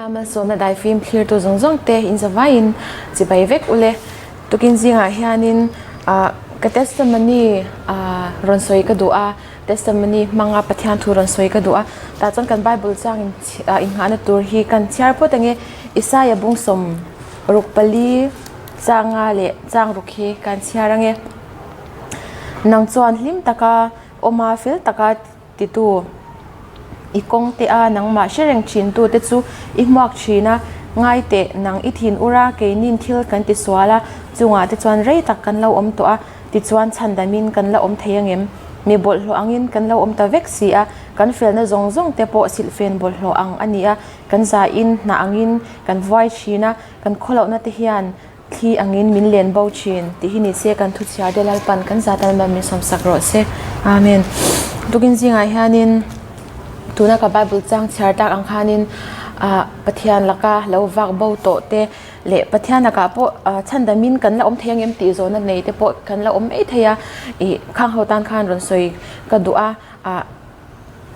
mà số na đại phim clear to zong zong te in zavain chỉ bay vek ule tukin zinga hianin cái testimony ron soi ka dua testimony manga pathian thu ron soi ka dua ta chon kan bible chang in hana tur hi kan chiar po tange Isaiah bung som rukpali changa le chang rukhi kan chiarange nang chuan hlim taka oma fil taka titu ikong te a nang ma shereng chin tu te chu I muak china ngai te nang I thin ura ke nin thil kan ti swala chunga te chuan rei tak kan lo om to a ti chuan chandamin kan la om theyangem mi bol hlo angin kan lo om ta vek si a kan fel na zong zong te po sil fen bol hlo ang ania kan za in na angin kan voi china kan kholo na te hian thi angin min len bo chin ti hi ni se kan thu chia delal pan kan za tan ma mi som sakro se amen tukin zinga hianin tuna ka bible chang char tak ang khanin pathian laka lo wak bo to te le pathian ka po chandamin kan la om thengem ti zona nei te po kan la om ei theya I khang hotan khan ron soi ka dua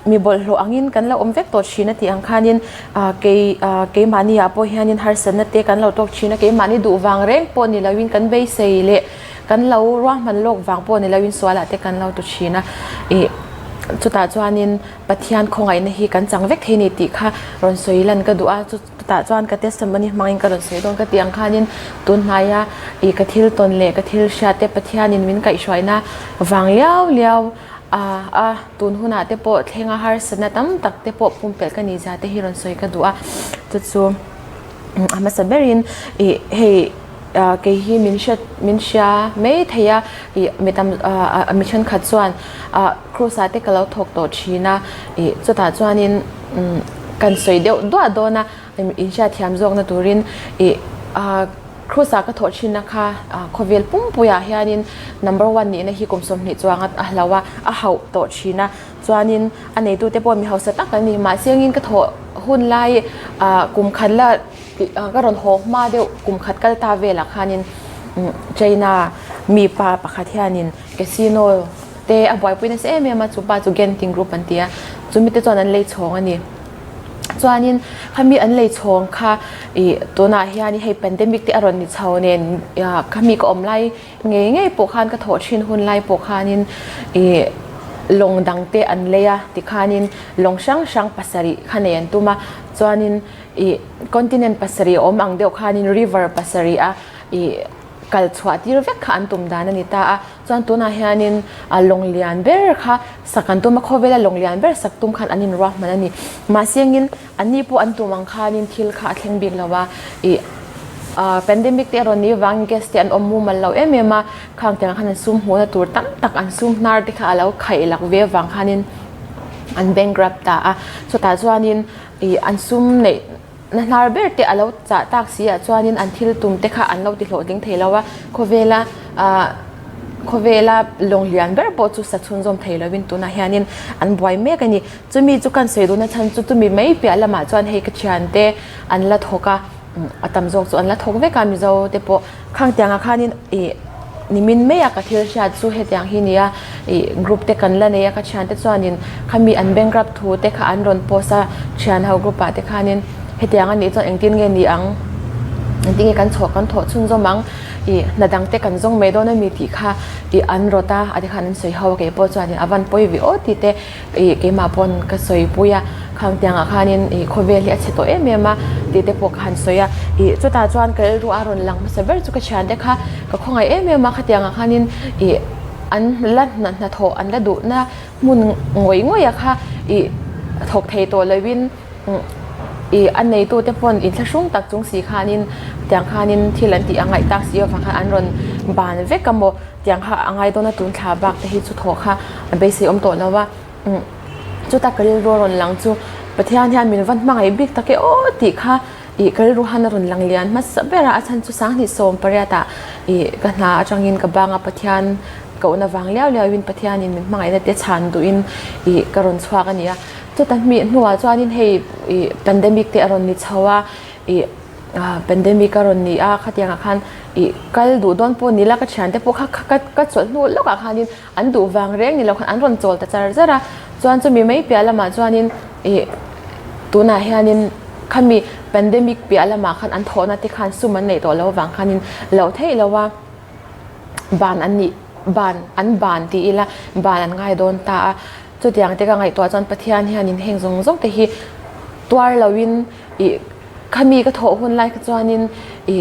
mi bol hlo angin kan la om vek to china ti ang khanin ke mani a po hianin har san na te kan lo tok china ke mani du wang reng po ni lawin kan bei sei le kan lo ro man lok wang po ni lawin swala te kan lo to china chuta chuanin pathian khongai na hi kan chang vek theni ti kha ron soilan ka dua chuta chuan ka testimony mangin ka ron soi don ka tiang khanin tun haya I ka thil ton le ka thil sha te pathianin min ka ishwaina wang liao liao tun huna te po thenga har sana tam tak te po pumpel ka ni ja te hi ron soi ka dua chu ama saberin hey ke hi min sha me theya metam mission khat chuan cruise te kalau thok to china chuta chuanin kan soi deuh do dona in sha thiam jok na turin cruise ka tho china kha khovel pum puya hianin number 1 ni na hi komsom ni chuanga ahlawa a hau to china chuanin anei tu te po mi hausa tak ani ma siangin ka tho hun lai kum khanla ka ron ho ma deuh kum khat kal ta vela khanin China mi pa pakhat hianin casino te a boy puina se me ma chupa chu genting group an tia chumi te chon an lei chhong ani chuanin khami an lei chhong kha tona hiani hei pandemic te aron ni chhawnen khami ko omlai nge po khan ka tho thin hun lai po khanin long dang te an leya ti khanin long sang pasari khanen tuma chuanin continent pasari om ang deuh khanin river pasari a kal chhuati vek kha an tum dan ani ta a chuan tuna hianin long lian ber kha sakan tuma khovela long lian ber sak tum khan anin ro man ani ma siangin ani po an tumang khanin thil kha thleng bik lawa pandemic te ron ni wang guest te an ommu mal lo emema khang tang khan sum ho na tur tam tak an sum nar te kha lo khai lak ve wang khanin an bankrupt ta a so ta chuanin an sum nei nar ber te alo cha tak sia chuanin an thil tum te kha an lo ti hlo ding theilawa khovela long lian ber po chu sa chun zom theilawin tuna hianin an boy me kani chumi chu kan sei duna chan chu tumi mai pe alama chuan hei ka chian te an la thoka atam jok chu an la thok ve ka mi zo te po khang tianga khanin nimin me ya ka thil sha chu he tiang hi nia group te kan la ne ya ka chian te chuanin khami an bankrupt thu te kha an ron posa chian hau group pa te khanin he tiang ani chuan engtin nge ni ang engtin kan chhok kan tho chun zo mang nadang te kan zong me do na mi ti kha an rota adi khan soi haw ke po chuan avan poi vi o ti te ke ma pon ka soi puya khang tiang a khanin khoveli a cheto emema ti te po khan soya chuta chuan kel ru aron lang ma saber chu ka chan de kha ka khongai emema khatiang a khanin an lat na tho an la du na mun ngoi ya kha thok thei to lewin an nei tu te pon in thlasung tak chung si khanin tiang khanin thilan ti angai tak si wa kha an ron ban ve kamo tiang kha angai dona tun thla bak te hi chu tho kha be si om to lawa chu ta kal ron lang chu pathian hian min van mangai bik ta ke o ti kha kal ru han ron lang lian ma sabera achan chu sang ni som pariata ka na atangin ka banga pathian ko na wang liao liao win pathian in min mangai na te chan du in karon chhuak ania chu ta mi nuwa chuanin hei pandemic te aron ni chawa pandemic aron ni a khatianga khan kal du don po nila ka chan te po ka chol nu lo ka khanin an du wang reng ni lo khan an ron chol ta char zara chuan chu mi mai piala ma chuanin tuna hianin ขมี pandemic เปียละมาคันอันโทนัติคันสุมันในตัวเราวังคันินเราเทเราว่าบานอันนี้บานตีละบานอันง่ายโดนตาจุดอย่างที่ก็ไงตัวจนปะเทียนเฮียนินเฮงซงแต่ฮีตัวเราวินอีขมีก็โถหุ่นไล่กจวนินอี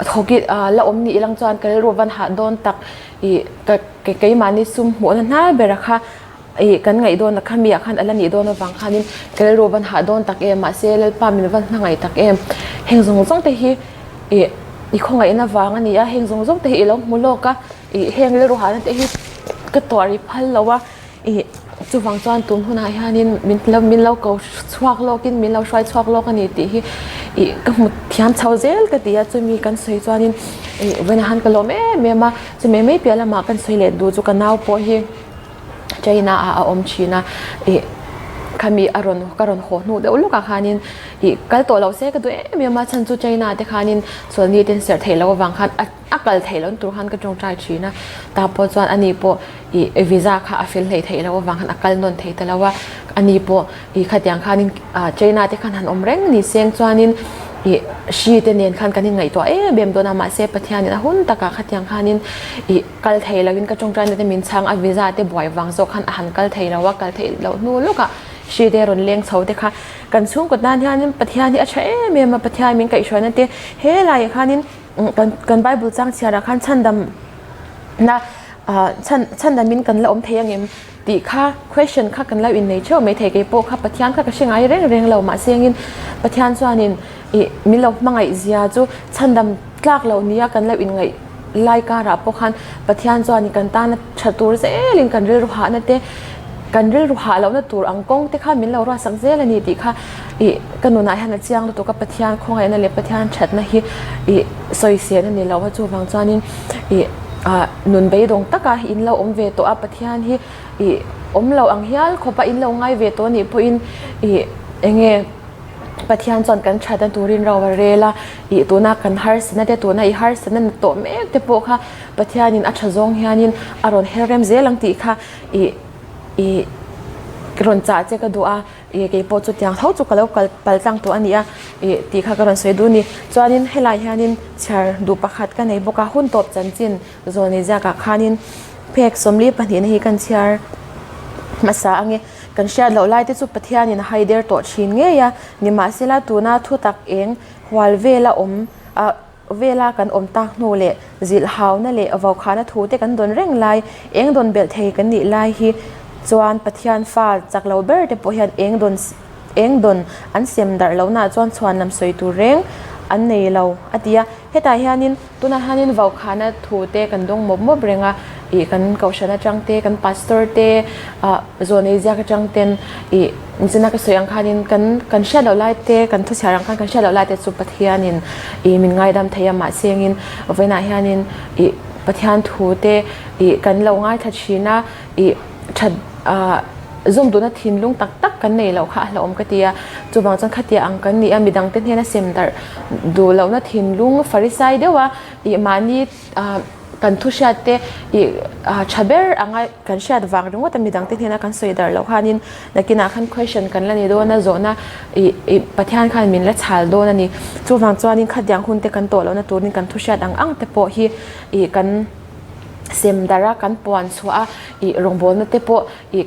ทกิละอมนี่ลังจวนก็เลยรู้วันหาโดนตักอีก็มานี่ซุ่มหัวนั่นน่าเบรค่ะกันไงโดนนักขมีขันอะไรนี่โดนวังขันินก็เลยรู้วันหาโดนตักมาเซลปามินวันไงตักเฮงซงแต่ฮีคงไงนะวังอันนี้เฮงซงแต่ฮีแล้วมุโลกะเฮงเลยรู้หาแต่ฮีก็ตัวริพัลแล้วว่าจูฟังจวนตุนหุ่นหายนินมินเราก็ชวักโลกินมินเราช่วยชวักโลกันนี่ตีก็หมดที่อันเช้าเซลก็ตีจะมีกันสวยจวนนินวันหันก็ลมเมื่อมาจะไม่เปลี่ยนละมากันสวยเลยดูจูกันน่าพอฮีใจน่าอมชีนะขมีอารมณ์กรณโหนูเดี๋ยวลูกขานินก็ตัวเราเสกก็ตัวเมื่อมาฉันจูใจน่าแต่ขานินส่วนนี้เป็นเสียเทแล้ววังคันอักลเทแล้วตัวขันก็จงใจชีนะแต่พอจวนอันนี้พอวีซ่าค่ะฟิลเทแล้ววังคันอักลนนเทแต่แล้วว่าอันนี้พอขัดยังขานินใจน่าแต่ขันหันอมเร่งนี่เสียงจวนนินชีเตเนียนขันกันยังไงตัวเบียมตัวนามาเซปะเทียนนะหุ่นตะกาขัดยังขานินกัลเทแล้วกินก็จงใจในแต่มินช่างวีซ่าแต่บ่อยวังโซขันอาหารกัลเทแล้วว่ากัลเทแล้วนู่นลูกชีเดรอนเลี้ยงเสาเด็กค่ะกันช่วงกดดันที่อันนี้ปะเทียนที่อาชัยเมียมาปะเทียนมินไก่ชวนนั่นเต้เฮ้ไรค่ะนี่กันใบบุจังเชียร์ขันชันดำนะชันดำมินกันละอมเทียงเอ็มตีค่ะ question ค่ะกันแล้ว in nature ไม่เทกโปค่ะปะเทียนค่ะก็เชียงไอเร่งเรามาเสียงอินปะเทียนส่วนนี้มินเรามังไงเสียจูชันดำกลากเราเนี้ยกันแล้ว in ไงไล่การัปคันปะเทียนส่วนนี้กันตานะชัดตัวเสลิงกันเรื่องหานั่นเต้กันเรื่องรูหาแล้วนะตัวอังกงที่ข้ามินเราว่าสังเกตเลยนี่ที่ข้ากันหนูนายฮันเจียงตัวกับปะเทียนคงไงนั่นเลยปะเทียนชัดนะฮีสอยเสียนั่นนี่เราว่าจูบางจานินหนุนไปดงตะกาอินเราอมเวตัวปะเทียนฮีอมเราอังเฮียลขบอินเราง่ายเวตัวนี่พออินเองปะเทียนจนกันชัดตัวรินเราเรล่าตัวนักกันฮาร์สนั่นแต่ตัวนักฮาร์สนั่นตัวเมฆแต่พวกข้าปะเทียนินอัจฉริยะเฮียนินอารอนเฮเรมเซลังตีค่ะกรนจ่าเจก็ดูเกี่ยวกับจุดอย่างเท่าจุกแล้วก็ปัลจังตัวอันนี้ตีข้ากรนสวยดูนี่จวนนี้ให้ลายฮานินเชิญดูประคัดกันในบุกหุ่นตบจันจินจวนนี้จะกับขานินเพกสมรีปัญหาในกันเชิญมาสาอังเงกันเชิญเราไล่ที่สุดปะเทียนินไฮเดอร์ตัวชินเงียนี่มาสิลาตัวน่าทุตักเองวัลเวลาเวลากันตักโนเล่จิลฮาวนั่นเล่เอาขานาทูแต่กันโดนเร่งไล่เองโดนเบลเทกันนี่ไล่ฮีจวนปะเทียนฟ้าจากเราเบอร์แต่พอเห็นเองโดนอันเสียมดาร์เราหน้าจวนชวนนำสวยตัวเร่งอันนี้เราอันเดียเหตุใดนินตัวนั้นนินว่าขานาทูเตกันดงมบเร่งกันเกาชนะจังเตกันพาสเตอร์เตโซนเอเชียกันจังเตนนี่จะนักสวยอังคานินกันเชื่อเราไล่เตกันทุกอย่างกันเชื่อเราไล่เตสุปะเทียนินมินง่ายดำเทียมมาเสียงินเวนัยนินปะเทียนทูเตกันเราง่ายทัชชีนะชัดzoom ดูนัดทินลุงตักกันในเราค่ะเราอมกติยาจูบางจังขัดยาอังกันนี่มีดังเต้นเฮนะเซมดาร์ดูเรานัดทินลุงฟาริไซเดียวว่ามานี่กันทุชาเตชาเบอร์อังกันชาดวางเรื่องว่าแต่มีดังเต้นเฮนะกันสวยดาร์เราค่ะนี่นักกินอาคัน question กันแล้วนี่โดนนะโซนะปะเทียนคันมินและชาลโดนนี่จูบางจังนี่ขัดยางหุ่นเตกันโตแล้วนะตัวนี่กันทุชาดังอังแต่พอฮีกันเซมดารากันปวนสัวรงบอลนั่นเตป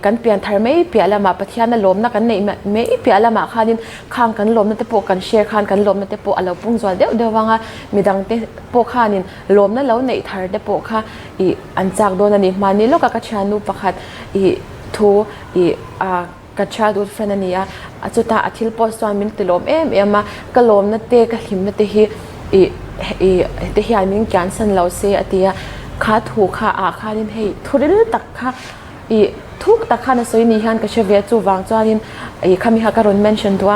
กันเปลี่ยนทาร์ไม่เปลี่ยนละมาปะเทียนนั่นล้มนะกันในไม่เปลี่ยนละมาข้าดินข้างกันล้มนั่นเตปกันเชียร์ข้างกันล้มนั่นเตปอะไรปุ่งจวนเดี๋ยวว่าง่ะมีดังเตปข้านินล้มนั่นแล้วในทาร์เตปข้าอันจากโดนนี่มานี่ลูกกระชานุประคัดทูกระชาดูเฟรนนี่จุดตาอาทิตย์โพสต์วันมินติล้มมากล้มนั่นเตกหิมนั่นเตฮีเตฮีอันมินการสันเราเสียเตียข้าถูกข้าข้าดินให้ทุเรศตักข้าทุกตักข้าในส่วนนี้ฮันก็เชื่อจูวางจวนข้ามีฮักการุนเมนชั่นตัว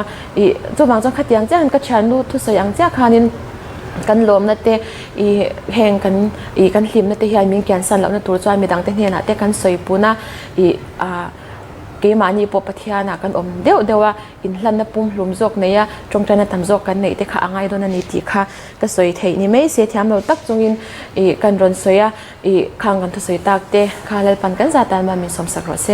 จูวางจวนขัดยังเจ้าฮันก็ฉันดูทุสยังเจ้าข้านินกันลมนั่นเตแหงกันหิมนั่นเตยายมีแกนสันแล้วนั่นตัวจวนมีดังเตเนี่ยนะเตกันสวยปูนะเกี่ยมานี่ปปะเทียนะกันเดี๋ยวว่าอินหลันนับปุ่มหลุมจกเนี่ยจงใจนัดทำจกกันเนี่ยแต่ข้าง่ายโดนนี่ตีข้าก็สวยเทนี่ไม่เสียทีมเราตักจงอินกันรอนสวยข้างกันทุสวยตักเตข้าเล่นปันกันซาตานมามีสมศักดิ์รอเส